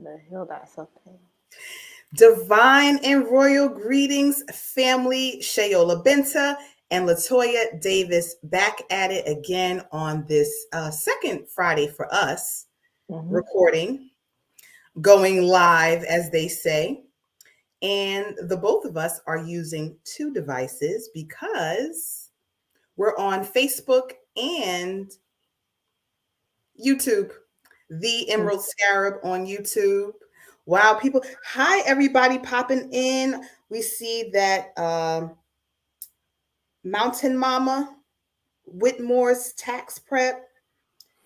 the Heal Thyself thing. Divine and royal greetings, family. Shayola Benta and Latoya Davis back at it again on this second Friday for us, recording, going live, as they say. And the both of us are using two devices because we're on Facebook and YouTube. The Emerald Scarab on YouTube. Wow, people. Hi, everybody popping in. We see that Mountain Mama, Whitmore's Tax Prep,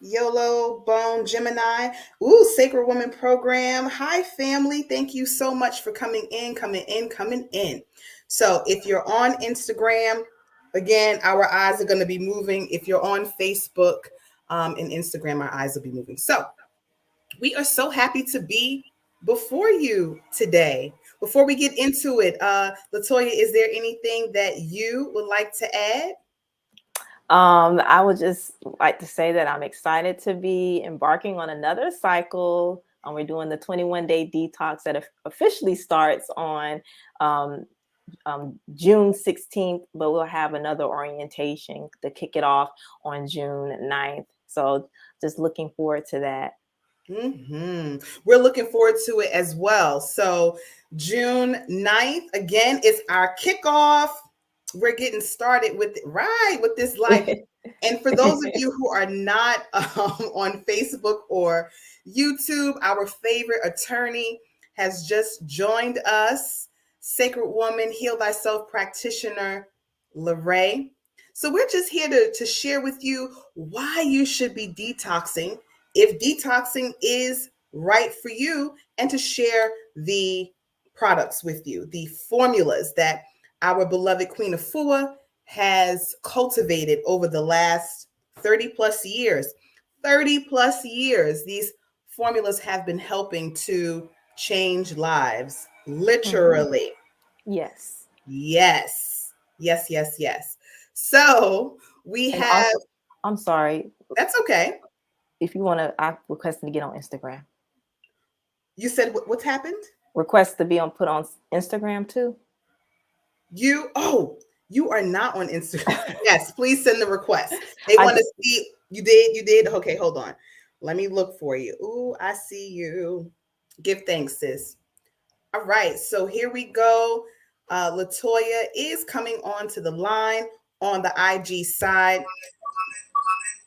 YOLO, Bone, Gemini. Ooh, Sacred Woman Program. Hi, family. Thank you so much for coming in, coming in, coming in. So if you're on Instagram, again, our eyes are going to be moving. If you're on Facebook and Instagram, our eyes will be moving. So we are so happy to be before you today. Before we get into it, Latoya, is there anything that you would like to add? I would just like to say that I'm excited to be embarking on another cycle. We're doing the 21-day detox that officially starts on June 16th, but we'll have another orientation to kick it off on June 9th. So just looking forward to that. We're looking forward to it as well. So June 9th, again, is our kickoff. We're getting started with this life. And for those of you who are not on Facebook or YouTube, our favorite attorney has just joined us, Sacred Woman, Heal Thyself practitioner, Lerae. So we're just here to share with you why you should be detoxing, if detoxing is right for you, and to share the products with you, the formulas that our beloved Queen Afua has cultivated over the last 30 plus years. 30 plus years, these formulas have been helping to change lives, literally. Yes. Yes. Yes, yes, yes. So we And have... also, I'm sorry. That's okay. If you want to, I request to get on Instagram. You said what's happened? Request to be put on Instagram too. You are not on Instagram. Yes, please send the request. They want to see you did. Okay, hold on. Let me look for you. Ooh, I see you. Give thanks, sis. All right, so here we go. Latoya is coming onto the line on the IG side.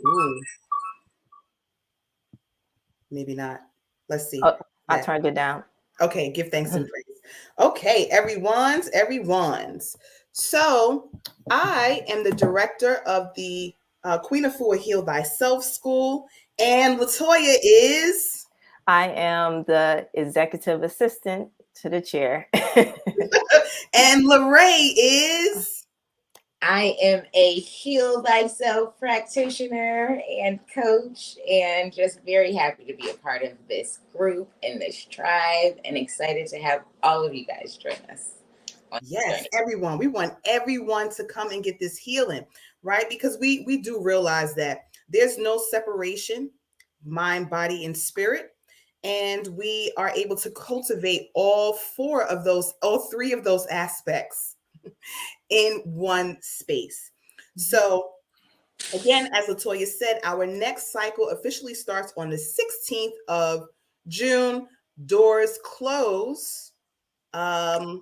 Ooh. Maybe not. Let's see. Oh, I turned it down. Okay, give thanks and praise. Okay, everyone's. So I am the director of the Queen Afua Heal Thyself School, and Latoya is... I am the executive assistant to the chair. And Lerae is... I am a Heal Thyself practitioner and coach, and just very happy to be a part of this group and this tribe, and excited to have all of you guys join us. Yes, everyone. We want everyone to come and get this healing, right? Because we do realize that there's no separation, mind, body, and spirit. And we are able to cultivate all three of those aspects in one space. So again, as Latoya said, our next cycle officially starts on the 16th of June. Doors close the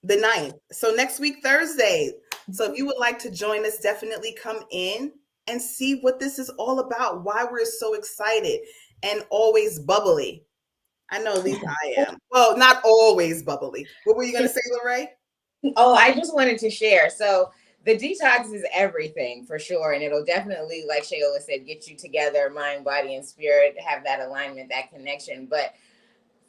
9th. So next week, Thursday. So if you would like to join us, definitely come in and see what this is all about, why we're so excited and always bubbly. I know at least I am. Well, not always bubbly. What were you going to say, Lerae? Oh, I just wanted to share. So the detox is everything for sure. And it'll definitely, like Shayola said, get you together, mind, body, and spirit, have that alignment, that connection. But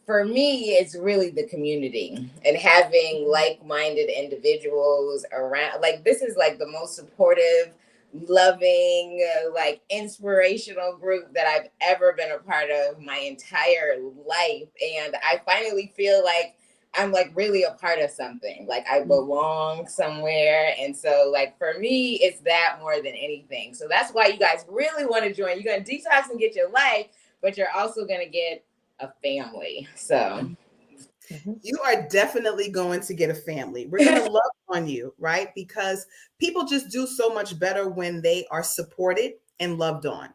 for me, it's really the community and having like-minded individuals around. Like, this is like the most supportive, loving, like inspirational group that I've ever been a part of my entire life. And I finally feel like I'm like really a part of something, like I belong somewhere. And so like for me, it's that more than anything. So that's why you guys really want to join. You're going to detox and get your life, but you're also going to get a family. So you are definitely going to get a family. We're going to love on you, right? Because people just do so much better when they are supported and loved on.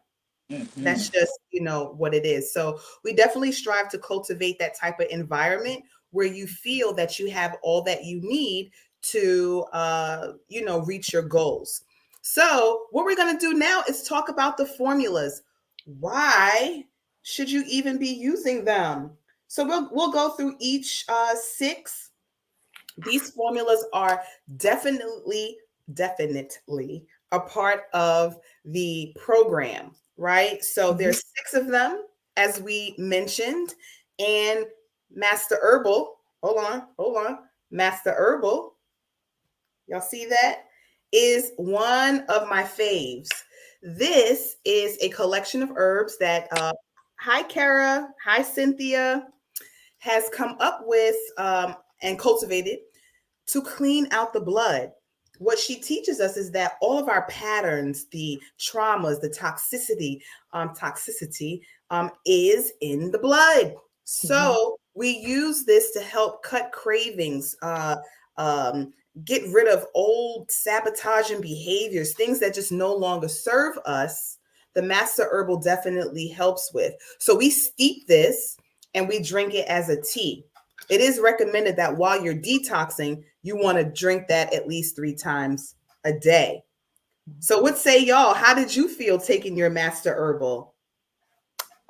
That's just, what it is. So we definitely strive to cultivate that type of environment where you feel that you have all that you need to, reach your goals. So what we're going to do now is talk about the formulas. Why should you even be using them? So we'll go through each 6. These formulas are definitely a part of the program, right? So there's 6 of them, as we mentioned, and Master Herbal. Hold on. Master Herbal, y'all see that? Is one of my faves. This is a collection of herbs that, hi, Kara, hi, Cynthia, has come up with and cultivated to clean out the blood. What she teaches us is that all of our patterns, the traumas, the toxicity is in the blood. So we use this to help cut cravings, get rid of old sabotaging behaviors, things that just no longer serve us. The Master Herbal definitely helps with. So we steep this and we drink it as a tea. It is recommended that while you're detoxing, you want to drink that at least 3 times a day. So what say y'all? How did you feel taking your Master Herbal?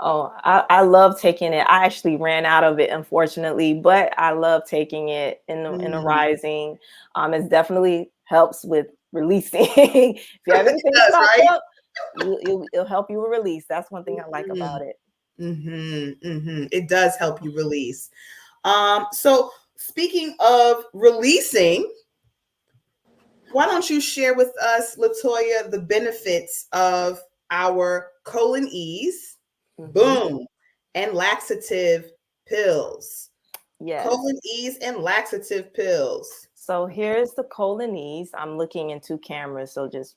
Oh, I love taking it. I actually ran out of it, unfortunately, but I love taking it in the rising. It definitely helps with releasing. If you have anything It does, stopped right? up, it'll help you release. That's one thing I like about it. It does help you release. So speaking of releasing, why don't you share with us, Latoya, the benefits of our colon ease, boom, and laxative pills? Yes. Colon ease and laxative pills. So here's the colon ease. I'm looking into cameras, so just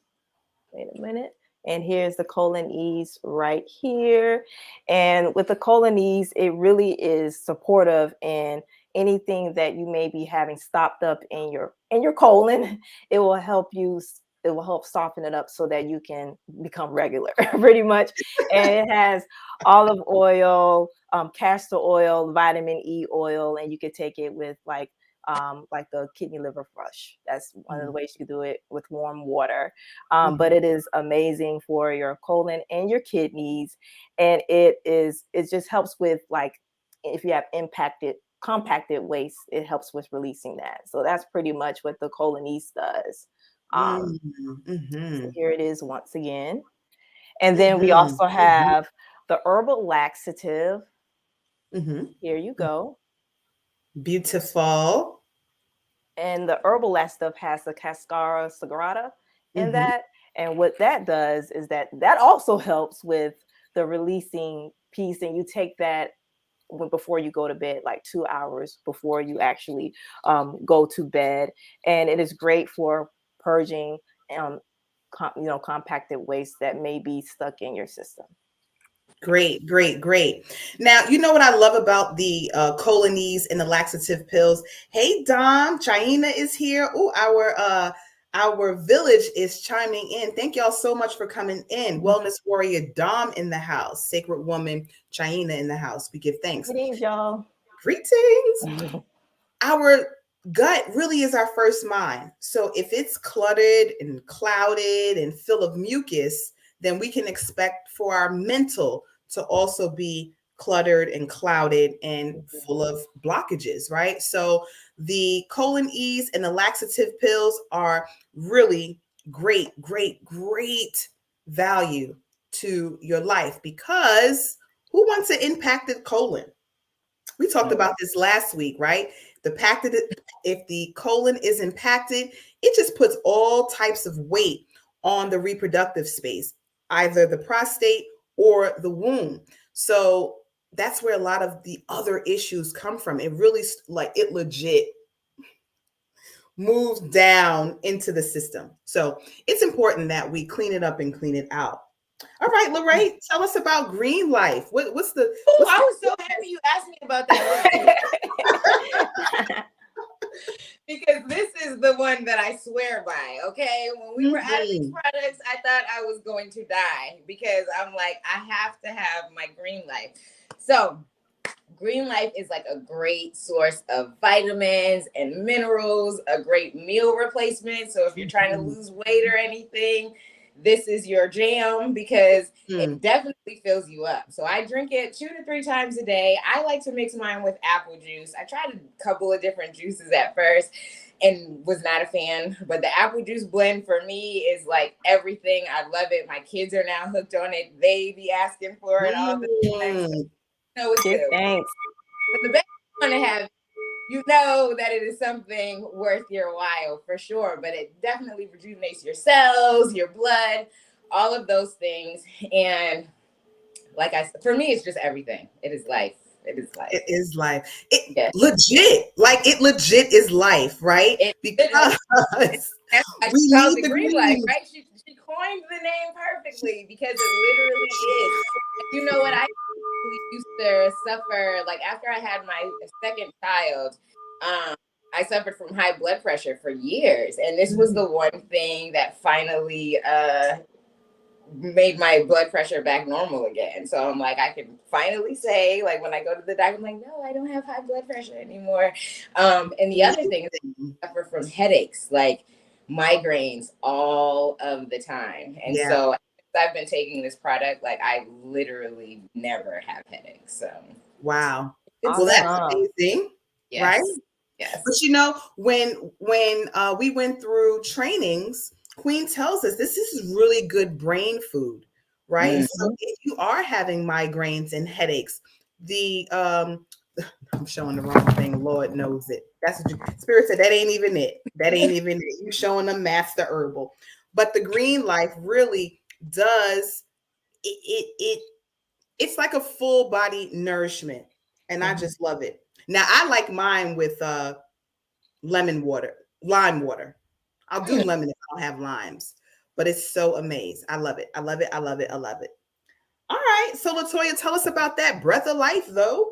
wait a minute. And here's the colon ease right here. And with the colon ease, it really is supportive in anything that you may be having stopped up in your colon. It will help you. It will help soften it up so that you can become regular, pretty much. And it has olive oil, castor oil, vitamin E oil, and you could take it with like the kidney liver flush. That's one of the ways you do it, with warm water. But it is amazing for your colon and your kidneys. And it just helps with, like, if you have compacted waste, it helps with releasing that. So that's pretty much what the colonese does. So here it is once again. And then we also have the herbal laxative. Here you go. Beautiful. And the herbal laxative has the Cascara sagrada in that. And what that does is that also helps with the releasing piece. And you take that before you go to bed, like 2 hours before you actually go to bed. And it is great for purging compacted waste that may be stuck in your system. Great. Now, you know what I love about the colonies and the laxative pills? Hey, Dom, China is here. Oh, our village is chiming in. Thank y'all so much for coming in. Wellness warrior Dom in the house. Sacred woman China in the house. We give thanks. Greetings, y'all. Greetings. Our gut really is our first mind. So if it's cluttered and clouded and full of mucus, then we can expect for our mental to also be cluttered and clouded and full of blockages, right? So the colon ease and the laxative pills are really great value to your life, because who wants an impacted colon? We talked about this last week, right? If the colon is impacted, it just puts all types of weight on the reproductive space, either the prostate or the womb. So that's where a lot of the other issues come from. It really, it legit moves down into the system. So it's important that we clean it up and clean it out. All right, Lerae, tell us about Green Life. What's the? Oh, I was so happy you asked me about that. Because this is the one that I swear by, okay? When we were out of these products, I thought I was going to die because I'm like, I have to have my Green Life. So Green Life is like a great source of vitamins and minerals, a great meal replacement. So if you're trying to lose weight or anything, this is your jam because it definitely fills you up. So I drink it 2 to 3 times a day. I like to mix mine with apple juice. I tried a couple of different juices at first and was not a fan, but the apple juice blend for me is like everything. I love it. My kids are now hooked on it. They be asking for it all the time. So, it's good. Thanks. But the best you want to have, you know that it is something worth your while for sure, but it definitely rejuvenates your cells, your blood, all of those things. And like I said, for me, it's just everything. It is life. It is life. It is life. Legit. Like it legit is life, right? Because we need the Green Life, right? She coined the name perfectly because it literally is. You know what? I used to suffer, like after I had my second child, I suffered from high blood pressure for years. And this was the one thing that finally made my blood pressure back normal again. So I'm like, I can finally say, like when I go to the doctor, I'm like, no, I don't have high blood pressure anymore. And the other thing is that I suffer from headaches, like migraines all of the time. And so I've been taking this product, like I literally never have headaches. So wow. Well, that's amazing. Right? Yes. But you know, when we went through trainings, Queen tells us this is really good brain food, right? So if you are having migraines and headaches, the I'm showing the wrong thing. Lord knows it. That's what Spirit said. That ain't even it. That ain't even it. You're showing them Master Herbal, but the Green Life really does it's like a full body nourishment, and I just love it. Now I like mine with lime water. I'll do lemon if I don't have limes, but it's so amazing. I love it. I love it. I love it. I love it. All right. So Latoya, tell us about that Breath of Life though.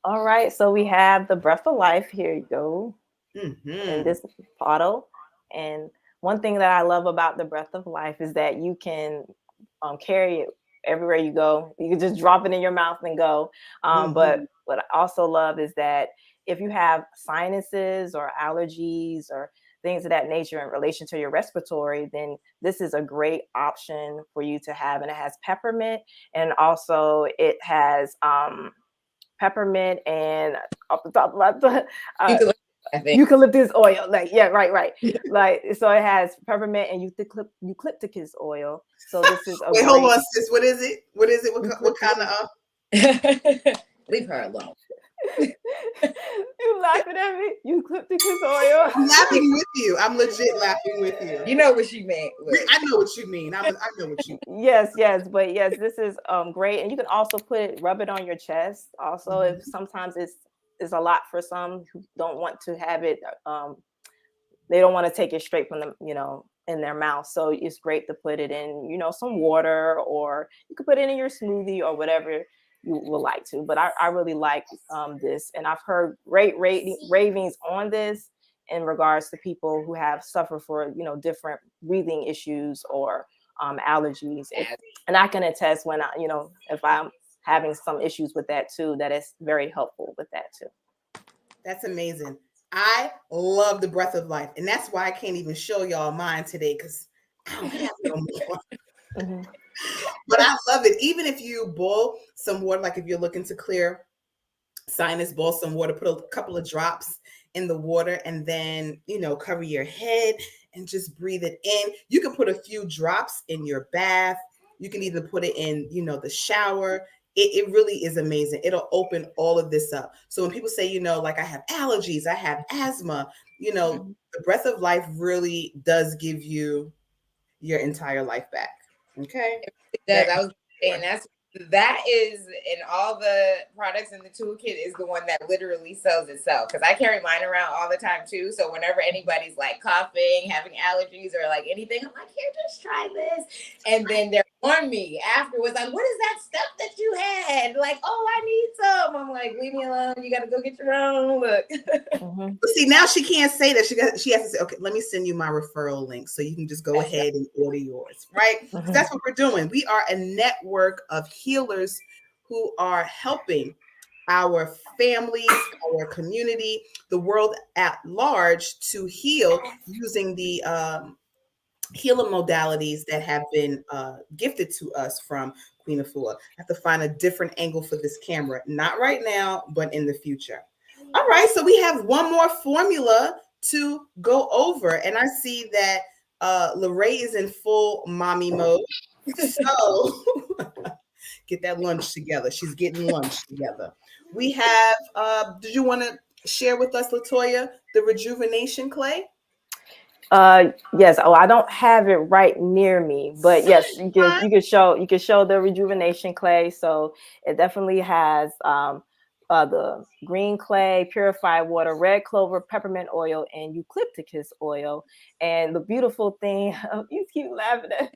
All right. So we have the Breath of Life. Here you go. In this bottle. And one thing that I love about the Breath of Life is that you can carry it everywhere you go. You can just drop it in your mouth and go. But what I also love is that if you have sinuses or allergies or things of that nature in relation to your respiratory, then this is a great option for you to have. And it has peppermint, and also it has peppermint and off the top of my eucalyptus oil. Like, right. Like, so it has peppermint and eucalyptus oil. So this is a hold on, sis. What is it? What kind of leave her alone. You laughing at me? Eucalyptus oil. I'm laughing with you. I'm legit laughing with you. You know what she meant. I know what you mean. I know what you mean. Yes, but yes, this is great. And you can also rub it on your chest. Also, if sometimes it's a lot for some who don't want to have it, they don't want to take it straight from the, in their mouth. So it's great to put it in, some water, or you could put it in your smoothie or whatever you would like to. But I really like this, and I've heard great ravings on this in regards to people who have suffered for, different breathing issues or allergies. And I can attest when if I'm having some issues with that too, that it's very helpful with that too. That's amazing. I love the Breath of Life, and that's why I can't even show y'all mine today, because I don't have no more. But I love it. Even if you boil some water, like if you're looking to clear sinus, boil some water, put a couple of drops in the water, and then, cover your head and just breathe it in. You can put a few drops in your bath. You can either put it in, the shower. It really is amazing. It'll open all of this up. So when people say, like I have allergies, I have asthma, the Breath of Life really does give you your entire life back. Okay. It does. I was saying that is in all the products in the toolkit is the one that literally sells itself. Because I carry mine around all the time too. So whenever anybody's like coughing, having allergies, or like anything, I'm like, here, just try this. And then they're on me afterwards, like, what is that stuff that you had? Like, oh, I need some. I'm like, leave me alone. You got to go get your own. Look. Mm-hmm. See, now she can't say that. She has to say, okay, let me send you my referral link so you can just go ahead and order yours, right? Mm-hmm. That's what we're doing. We are a network of healers who are helping our families, our community, the world at large to heal using the healing modalities that have been gifted to us from Queen Afua. I have to find a different angle for this camera, not right now, but in the future. All right, so we have one more formula to go over, and I see that Lerae is in full mommy mode. So get that lunch together. She's getting lunch together. We have, did you want to share with us, Latoya, the rejuvenation clay? Yes. Oh, I don't have it right near me, but yes, you can show the rejuvenation clay. So it definitely has the green clay, purified water, red clover, peppermint oil, and eucalyptus oil. And the beautiful thing, you keep laughing at.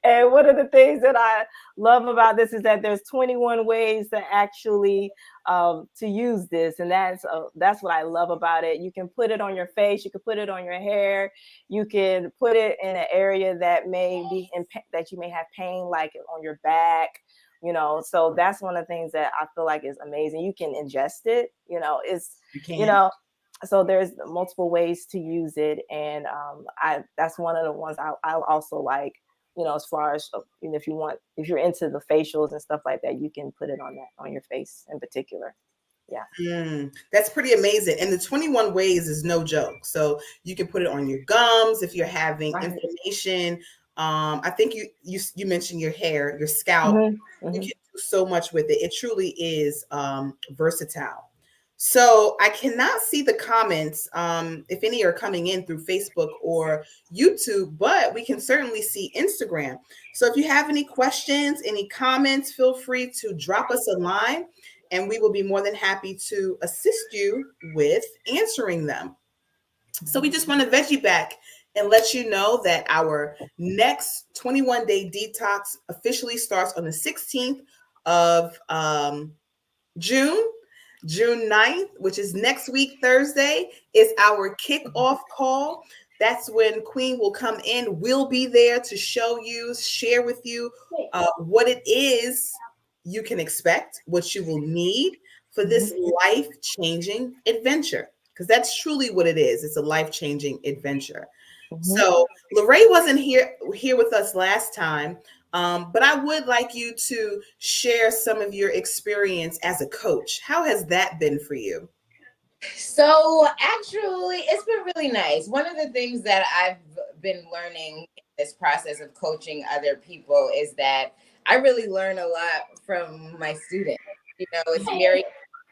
And one of the things that I love about this is that there's 21 ways to actually to use this, and that's what I love about it. You can put it on your face, you can put it on your hair, you can put it in an area that may be that you may have pain, like on your back. So that's one of the things that I feel like is amazing. You can ingest it. It's You can. So there's multiple ways to use it, and that's one of the ones I also like. As far as if you're into the facials and stuff like that, you can put it on your face in particular. Yeah. That's pretty amazing. And the 21 ways is no joke. So you can put it on your gums if you're having inflammation. I think you mentioned your hair, your scalp. Mm-hmm. You can do so much with it. It truly is versatile. So I cannot see the comments if any are coming in through Facebook or YouTube, but we can certainly see Instagram. So if you have any questions, any comments, feel free to drop us a line and we will be more than happy to assist you with answering them. So we just want to vet you back and let you know that our next 21-day detox officially starts on the 16th of June. June 9th, which is next week, Thursday, is our kickoff call. That's when Queen will come in. We'll be there to show you, share with you what it is you can expect, what you will need for this life-changing adventure. Because that's truly what it is. It's a life-changing adventure. So Lerae wasn't here with us last time, but I would like you to share some of your experience as a coach. How has that been for you? So actually, it's been really nice. One of the things that I've been learning in this process of coaching other people is that I really learn a lot from my students. It's very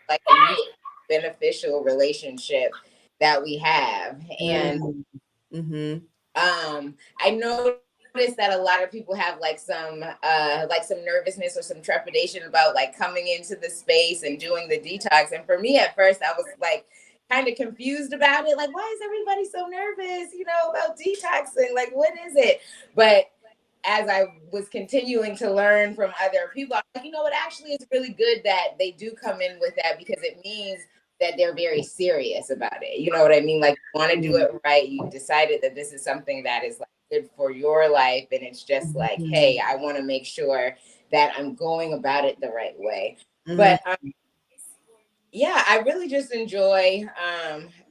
like a mutually beneficial relationship that we have. And I noticed that a lot of people have like some nervousness or some trepidation about like coming into the space and doing the detox. And for me at first, I was like kind of confused about it. Like, why is everybody so nervous, about detoxing? Like, what is it? But as I was continuing to learn from other people, I'm like, what actually is really good that they do come in with that, because it means that they're very serious about it. You know what I mean? Like, you want to do it right. You decided that this is something that is like good for your life. And it's just like, hey, I want to make sure that I'm going about it the right way. But yeah, I really just enjoy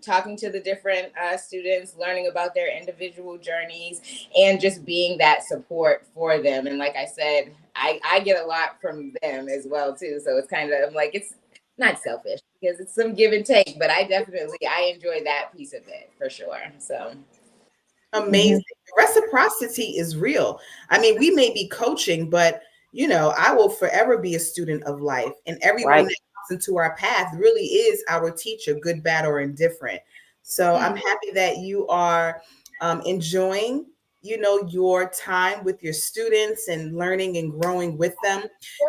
talking to the different students, learning about their individual journeys, and just being that support for them. And like I said, I get a lot from them as well, too. So it's kind of like, it's not selfish because it's some give and take, but I enjoy that piece of it for sure. So amazing. Reciprocity is real. I mean, we may be coaching, but I will forever be a student of life, and everyone that comes into our path really is our teacher, good, bad, or indifferent. So I'm happy that you are enjoying your time with your students and learning and growing with them.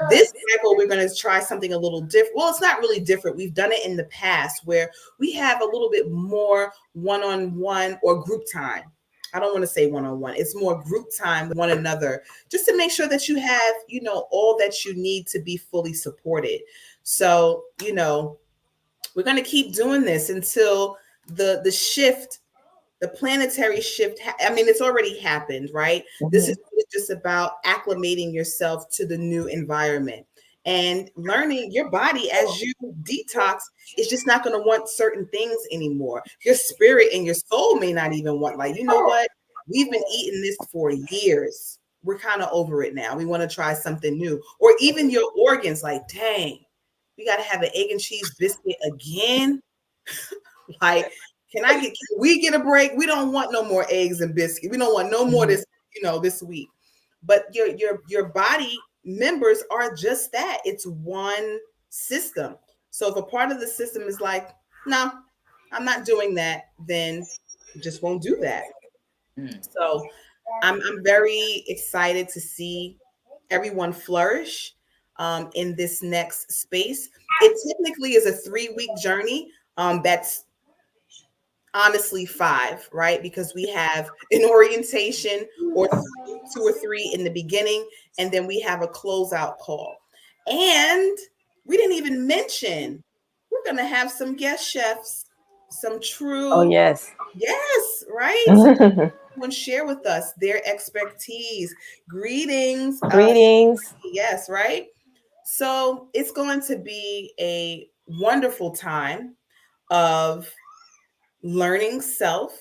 This cycle, we're going to try something a little different. Well, it's not really different. We've done it in the past where we have a little bit more one-on-one or group time. I don't want to say one-on-one. It's more group time with one another, just to make sure that you have, all that you need to be fully supported. So, we're going to keep doing this until the shift, the planetary shift. It's already happened, right? This is just about acclimating yourself to the new environment and learning your body as you detox is just not going to want certain things anymore. Your spirit and your soul may not even want, like, you know what? We've been eating this for years. We're kind of over it now. We want to try something new. Or even your organs, like, dang, we got to have an egg and cheese biscuit again. Like, can we get a break? We don't want no more eggs and biscuits. We don't want no more this week. But your body members are just that. It's one system. So if a part of the system is like, no, I'm not doing that, then you just won't do that. So I'm very excited to see everyone flourish in this next space. It typically is a 3-week journey. That's honestly 5, right? Because we have an orientation or 2 or 3 in the beginning, and then we have a closeout call. And we didn't even mention we're going to have some guest chefs, some true. Oh, yes. Yes, right? Someone share with us their expertise. Greetings. Greetings. Yes, right? So it's going to be a wonderful time of learning self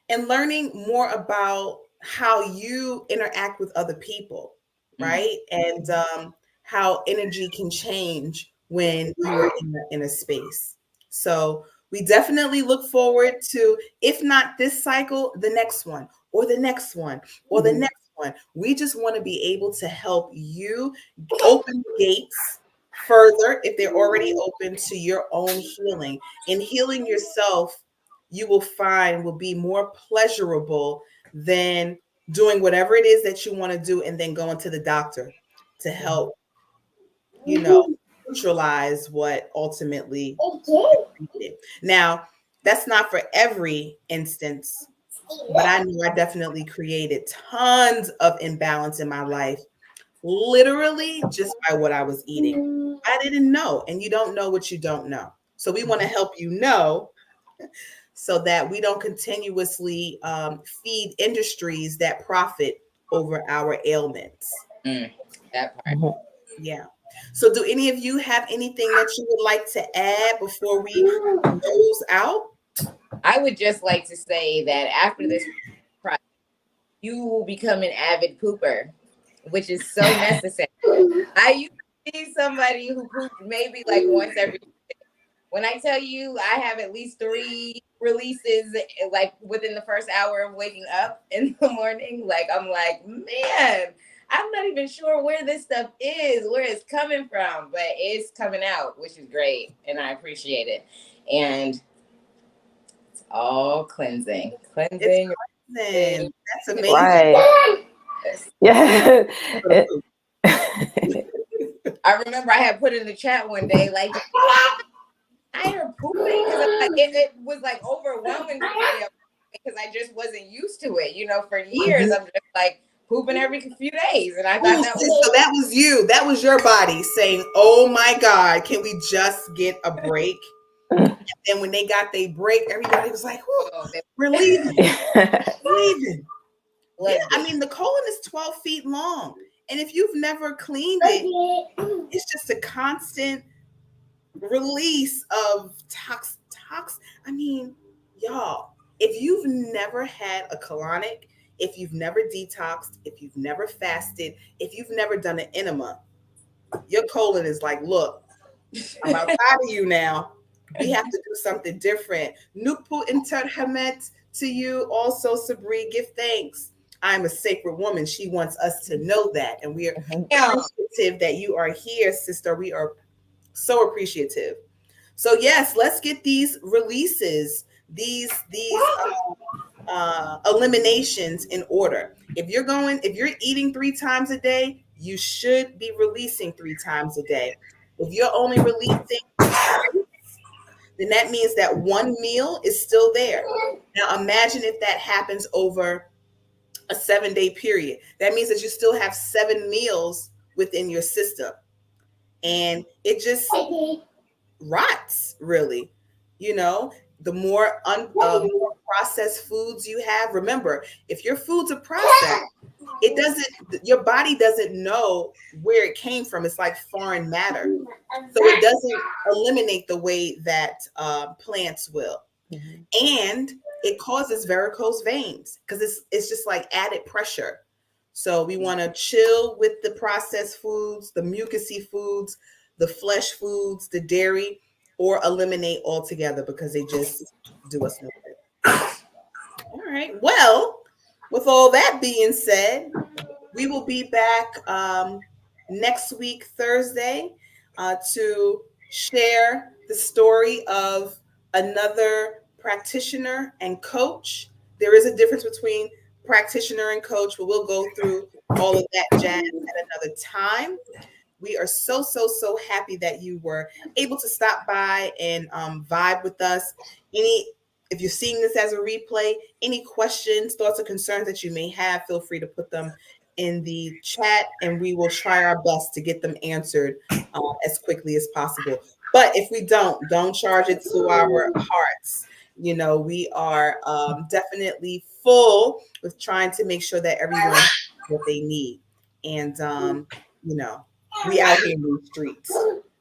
and learning more about how you interact with other people, right? And how energy can change when you're in a space. So we definitely look forward to, if not this cycle, the next one or the next one or the next one. We just want to be able to help you open the gates further if they're already open to your own healing. And healing yourself, you will find, will be more pleasurable than doing whatever it is that you want to do and then going to the doctor to help, neutralize what ultimately needed. Now, that's not for every instance, but I knew I definitely created tons of imbalance in my life, literally just by what I was eating. I didn't know, and you don't know what you don't know. So we want to help you know, so that we don't continuously feed industries that profit over our ailments. That part. Yeah. So do any of you have anything that you would like to add before we close out? I would just like to say that after this project, you will become an avid pooper, which is so necessary. I used to be somebody who pooped maybe like once every day. When I tell you I have at least 3 releases like within the first hour of waking up in the morning, like I'm like, man, I'm not even sure where this stuff is, where it's coming from, but it's coming out, which is great. And I appreciate it. And it's all cleansing. Cleansing. That's amazing. Right. Yeah. I remember I had put in the chat one day, like, I heard pooping because like, it was like overwhelming because I just wasn't used to it. For years, I'm just like pooping every few days. And I thought so that was you. That was your body saying, oh my God, can we just get a break? And then when they got their break, everybody was like, we're leaving. Leaving. Yeah, the colon is 12 feet long. And if you've never cleaned it, it's just a constant release of tox. Y'all, if you've never had a colonic, if you've never detoxed, if you've never fasted, if you've never done an enema, your colon is like, look, I'm outside of you now. We have to do something different. Nukpu interhamet to you also, Sabri, give thanks. I'm a sacred woman. She wants us to know that. And we are appreciative that you are here, sister. We are so appreciative. So yes, let's get these releases, these eliminations in order. If you're eating 3 times a day, you should be releasing 3 times a day. If you're only releasing then that means that one meal is still there. Now imagine if that happens over a 7-day period. That means that you still have 7 meals within your system. And it just rots, really. You know, the more processed foods you have, remember, if your foods are processed, your body doesn't know where it came from. It's like foreign matter. So it doesn't eliminate the way that plants will. And it causes varicose veins because it's just like added pressure. So we want to chill with the processed foods, the mucousy foods, the flesh foods, the dairy, or eliminate altogether because they just do us no good. All right. Well, with all that being said, we will be back next week, Thursday, to share the story of another practitioner and coach. There is a difference between practitioner and coach, but we'll go through all of that jazz at another time. We are so happy that you were able to stop by and vibe with us. If you're seeing this as a replay, any questions, thoughts, or concerns that you may have, feel free to put them in the chat and we will try our best to get them answered as quickly as possible. But if we don't charge it to our hearts. You know, we are definitely full with trying to make sure that everyone has what they need. And, you know, we out here in the streets.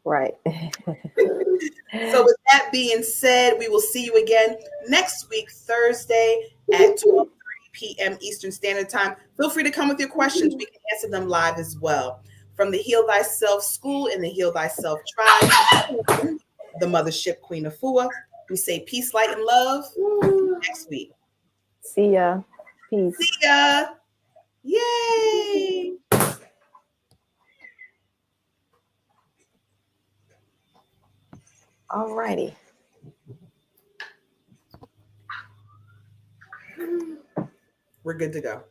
Right. So with that being said, we will see you again next week, Thursday at 12:30 p.m. Eastern Standard Time. Feel free to come with your questions. We can answer them live as well. From the Heal Thyself School and the Heal Thyself Tribe, the Mothership Queen Afua, we say peace, light, and love. Next week. See ya. Peace. See ya. Yay. All righty. We're good to go.